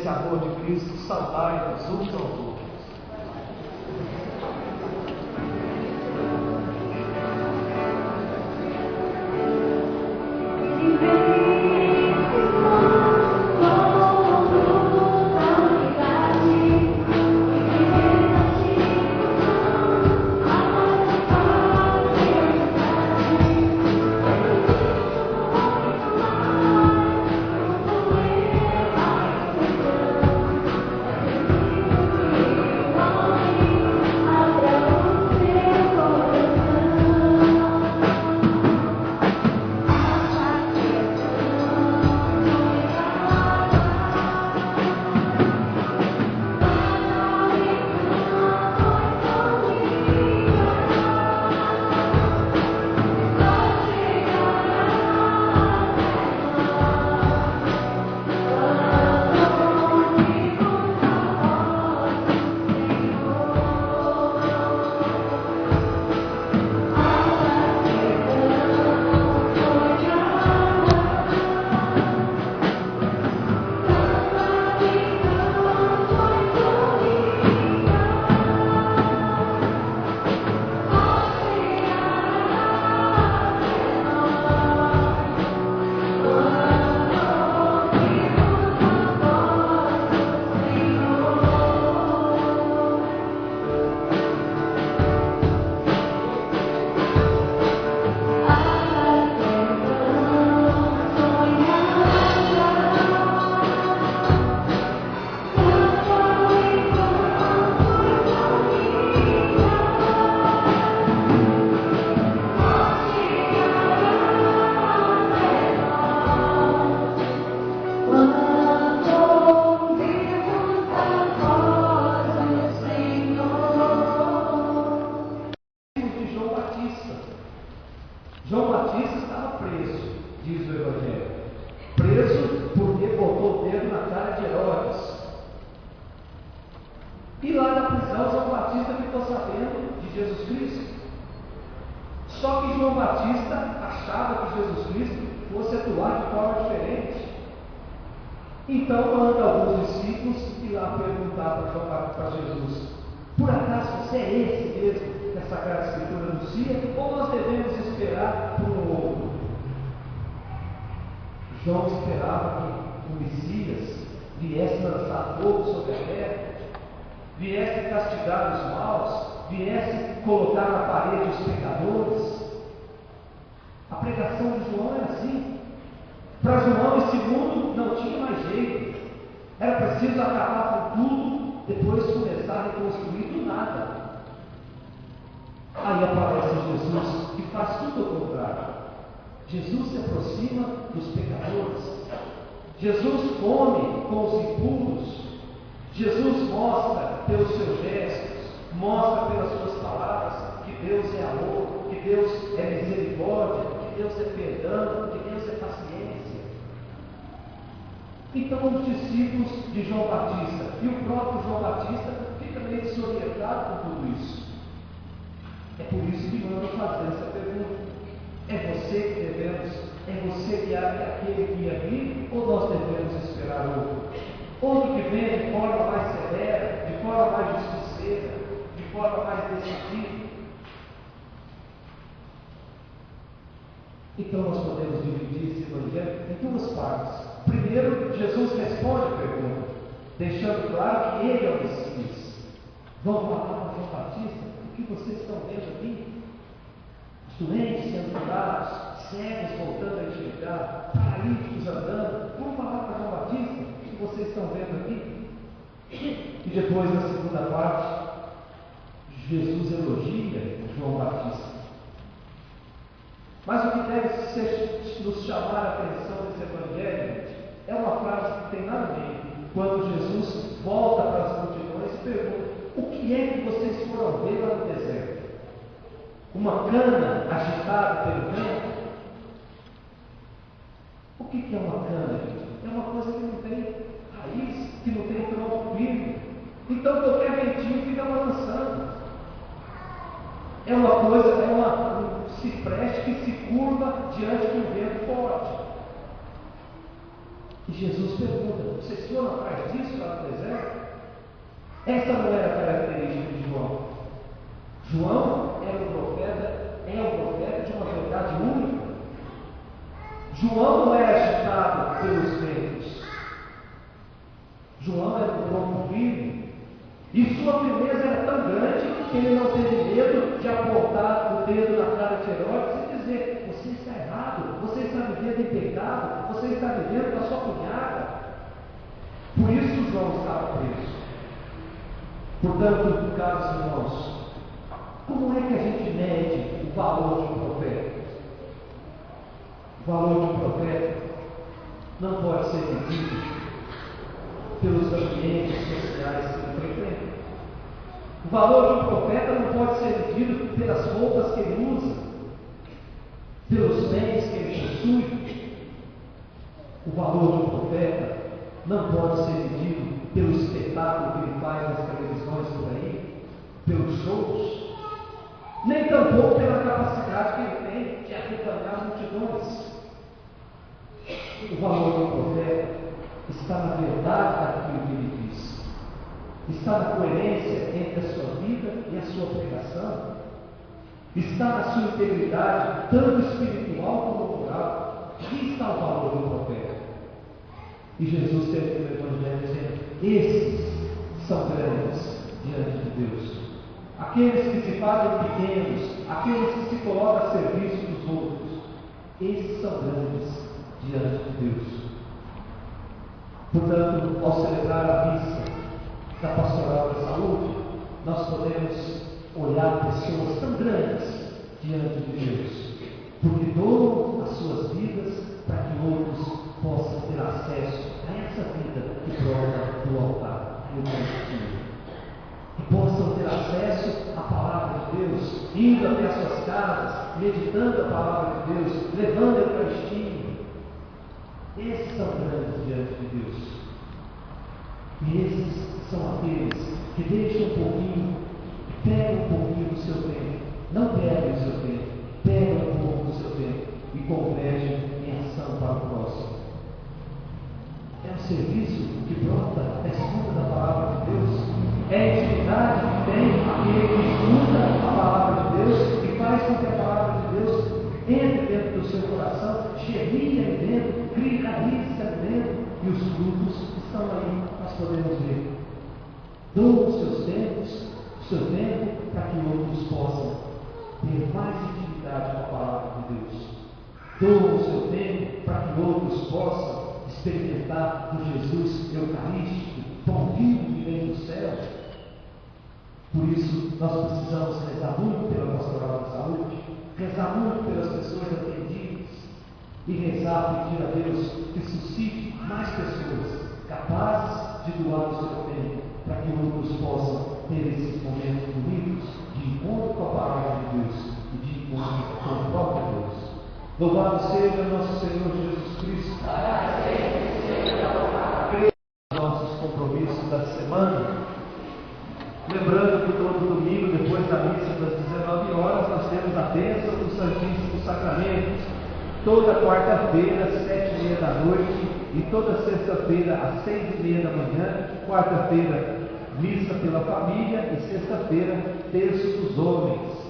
desse amor de Cristo, saudai-nos uns aos outros. João Batista estava preso, diz o Evangelho. Preso porque botou o dedo na cara de Herodes. E lá na prisão, João Batista ficou sabendo de Jesus Cristo. Só que João Batista achava que Jesus Cristo fosse atuar de forma diferente. Então manda alguns discípulos ir lá perguntar para Jesus: por acaso você é esse mesmo que a Sagrada Escritura anuncia, ou nós devemos esperar por um outro? João esperava que o Messias viesse lançar fogo sobre a terra, viesse castigar os maus, viesse colocar na parede os pecadores. A pregação de João era assim. Para João esse mundo não tinha mais jeito. Era preciso acabar com tudo, depois começar a reconstruir do nada. Aí aparece Jesus e faz tudo ao contrário. Jesus se aproxima dos pecadores. Jesus come com os impuros. Jesus mostra pelos seus gestos, mostra pelas suas palavras que Deus é amor, que Deus é misericórdia, que Deus é perdão, que Deus é paciência. Então os discípulos de João Batista e o próprio João Batista ficam meio desorientados com tudo isso. É por isso que manda fazer essa pergunta: é você que devemos, é você que é aquele que ia vir, ou nós devemos esperar outro? Outro que vem de forma mais severa, de forma mais justiceira, de forma mais decidida. Então nós podemos dividir esse evangelho em duas partes. Primeiro, Jesus responde a pergunta, deixando claro que ele é o Messias. Vamos falar para João Batista: o que vocês estão vendo aqui? Os doentes sendo curados, cegos voltando a enxergar, paralíticos andando. Vamos falar para João Batista: o que vocês estão vendo aqui? E depois, na segunda parte, Jesus elogia João Batista. Mas o que deve nos chamar a atenção nesse evangelho é uma frase que tem nada a ver. Quando Jesus volta para as multidões e pergunta: o que é que vocês foram ver lá no deserto? Uma cana agitada pelo vento? O que é uma cana, gente? É uma coisa que não tem raiz, que não tem tronco firme. Então qualquer ventinho fica balançando. É uma coisa, um cipreste que se curva diante de um vento forte. E Jesus pergunta: vocês foram atrás disso lá no deserto? Essa não era a característica de João. João era um profeta, é um profeta de uma verdade única. João não era agitado pelos ventos. João era um tronco firme. E sua firmeza era tão grande que ele não teve medo de apontar o dedo na cara de Herodes e dizer: você está errado, você está vivendo em pecado, você está vivendo na sua cunhada. Por isso João estava preso. Portanto, caros irmãos, como é que a gente mede o valor de um profeta? O valor de um profeta não pode ser medido pelos ambientes sociais que ele frequenta. O valor de um profeta não pode ser medido pelas roupas que ele usa, pelos bens que ele possui. O valor de um profeta não pode ser medido pelo espetáculo que ele faz nas televisões por aí, pelos shows, nem tampouco pela capacidade que ele tem de acompanhar as multidões. O valor de um profeta está na verdade daquilo que ele diz, está na coerência entre a sua vida e a sua pregação, está na sua integridade, tanto espiritual como moral. Aqui está o valor do profeta. E Jesus termina o Evangelho dizendo: esses são grandes diante de Deus. Aqueles que se fazem pequenos, aqueles que se colocam a serviço dos outros, esses são grandes diante de Deus. Portanto, ao celebrar a missa da Pastoral da Saúde, nós podemos olhar pessoas tão grandes diante de Deus, porque doam as suas vidas para que outros possam ter acesso a essa vida que brota do altar, do Eucaristia. Que possam ter acesso à palavra de Deus, indo até as suas casas, meditando a palavra de Deus, levando a Eucaristia. Esses são grandes diante de Deus. E esses são aqueles que deixam um pouquinho, pegam um pouquinho do seu tempo, não pegam o seu tempo, pegam um pouco do seu tempo e convergem em ação para o próximo. É um serviço que brota da escuta da palavra de Deus, é a intimidade que tem aquele que escuta a palavra de Deus e faz com que a palavra de Deus entre dentro do seu coração, germine ali dentro, crie raízes ali dentro, e os frutos estão aí, nós podemos ver. Doam os seus tempos, o seu tempo, para que outros possam ter mais intimidade com a palavra de Deus. Doam o seu tempo para que outros possam experimentar do Jesus eucarístico, pão vivo que vem do céu. Por isso, nós precisamos rezar muito pela Pastoral da Saúde, rezar muito pelas pessoas atendidas e rezar, pedir a Deus que suscite mais pessoas capazes de doar o seu tempo para que outros possam ter esses momentos bonitos de encontro com a palavra de Deus e de encontro com o próprio Deus. Louvado seja nosso Senhor Jesus Cristo. Nossos compromissos da semana. Lembrando que todo domingo, depois da missa das 19 horas, nós temos a bênção do Santíssimo Sacramento. Toda quarta-feira, às 7h30 da noite, e toda sexta-feira, às 6h30 da manhã. Quarta-feira, missa pela família, e sexta-feira, terço dos homens.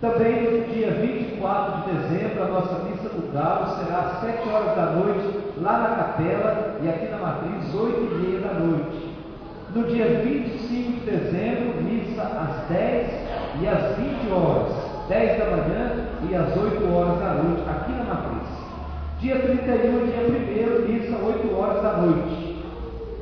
Também no dia 24 de dezembro, a nossa missa do Galo será às 7 horas da noite, lá na capela, e aqui na matriz, 8h30 da noite. No dia 25 de dezembro, missa às 10 e às 20 horas, 10 da manhã e às 8 horas da noite, aqui na matriz. Dia 31 e dia 1º, missa 8 horas da noite.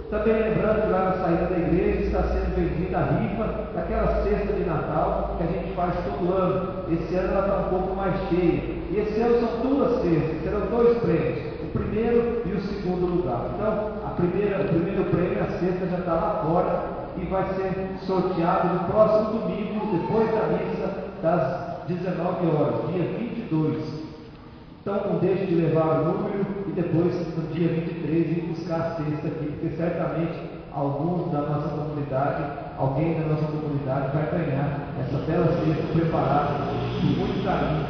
Também lembrando que lá na saída da igreja está sendo vendida a rifa daquela cesta de Natal que a gente faz todo ano. Esse ano ela está um pouco mais cheia. E esse ano são 2 cestas, serão 2 prêmios, o primeiro e o segundo lugar. Então, o primeiro prêmio, a cesta já está lá fora e vai ser sorteado no próximo domingo, depois da missa das 19 horas, dia 22. Então não deixe de levar o número e depois, no dia 23, ir buscar a cesta aqui, porque certamente alguns da nossa comunidade, alguém da nossa comunidade vai ganhar essa bela cesta preparada com muito carinho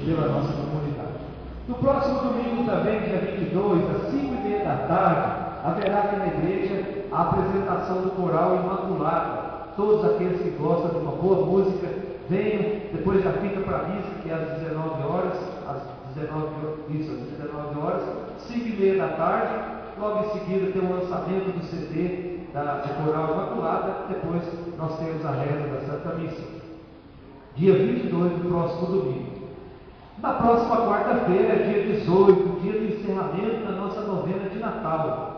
pela nossa comunidade. No próximo domingo também, dia 22, às 5h30 da tarde, haverá aqui na igreja a apresentação do coral Imaculada. Todos aqueles que gostam de uma boa música, venham depois da fita para a missa, que é às 19 horas, às 19 horas, 5h30 da tarde. Logo em seguida tem o lançamento do CD do coral Imaculada. Depois nós temos a reza da Santa Missa, dia 22 do próximo domingo. Na próxima quarta-feira, dia 18, dia do encerramento da nossa novena de Natal.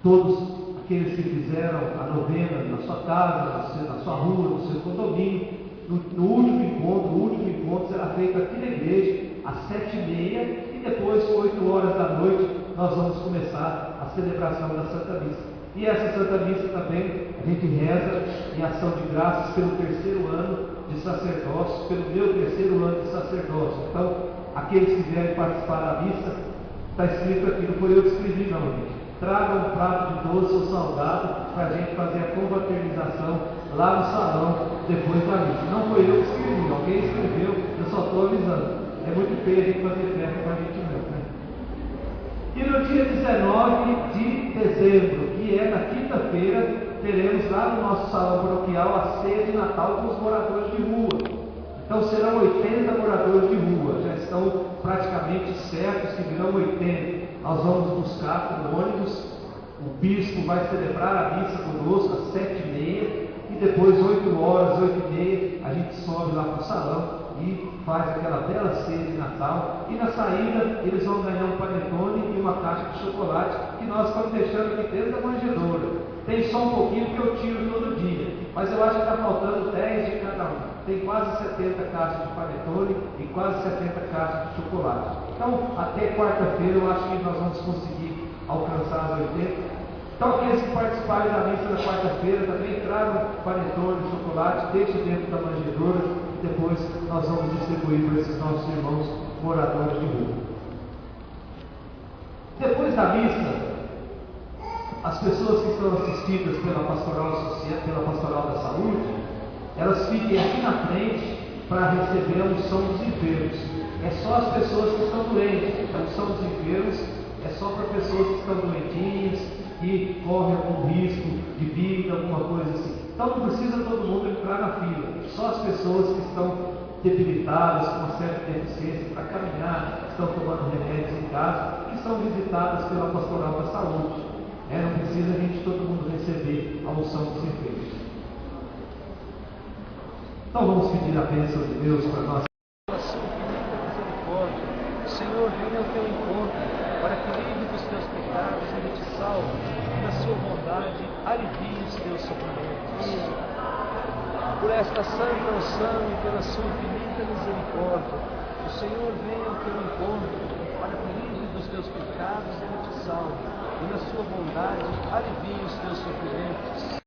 Todos aqueles que fizeram a novena na sua casa, na sua rua, no seu condomínio, no último encontro será feito aqui na igreja, às 7h30, e depois, 8 horas da noite, nós vamos começar a celebração da Santa Missa. E essa Santa Missa também, a gente reza em ação de graças pelo 3º ano de sacerdócio, pelo meu 3º ano de sacerdócio. Então, aqueles que vierem participar da missa, está escrito aqui, não foi eu que escrevi não, gente. Tragam um prato de doce ou salgado para a gente fazer a confraternização lá no salão depois da missa. Não foi eu que escrevi, alguém escreveu, eu só estou avisando. É muito feio a gente fazer festa para a gente mesmo, né? E no dia 19 de dezembro, que é na quinta-feira, teremos lá no nosso salão paroquial a ceia de Natal com os moradores de rua. Então serão 80 moradores de rua, já estão praticamente certos que virão 80. Nós vamos buscar com ônibus, o bispo vai celebrar a missa conosco às 7h30, e depois 8 horas, 8h30, a gente sobe lá para o salão e faz aquela bela ceia de Natal. E na saída eles vão ganhar um panetone e uma caixa de chocolate que nós estamos deixando aqui dentro da manjedoura. Tem só um pouquinho que eu tiro todo dia, mas eu acho que está faltando 10 de cada um. Tem quase 70 caixas de panetone e quase 70 caixas de chocolate. Então, até quarta-feira eu acho que nós vamos conseguir alcançar as 80. Então, aqueles que participarem da missa da quarta-feira também tragam panetone e chocolate, deixem dentro da manjedoura, e depois nós vamos distribuir para esses nossos irmãos moradores de rua. Depois da missa, as pessoas que estão assistidas pela pastoral da saúde, elas fiquem aqui na frente para receber a unção dos enfermos. É só as pessoas que estão doentes. A unção dos enfermos é só para pessoas que estão doentinhas, que correm algum risco de vida, alguma coisa assim. Então não precisa todo mundo entrar na fila. Só as pessoas que estão debilitadas, com uma certa deficiência para caminhar, que estão tomando remédios em casa, que são visitadas pela pastoral da saúde. Não precisa a gente, todo mundo, receber a unção dos enfermos. Então vamos pedir a bênção de Deus para nós. Pela sua infinita misericórdia, o Senhor venha ao teu encontro, para que livre dos teus pecados Ele te salve, e na sua bondade alivie os teus sofrimentos. Por esta santa unção e pela sua infinita misericórdia, o Senhor venha ao teu encontro, para que livre dos teus pecados Ele te salve, e na sua bondade alivie os teus sofrimentos.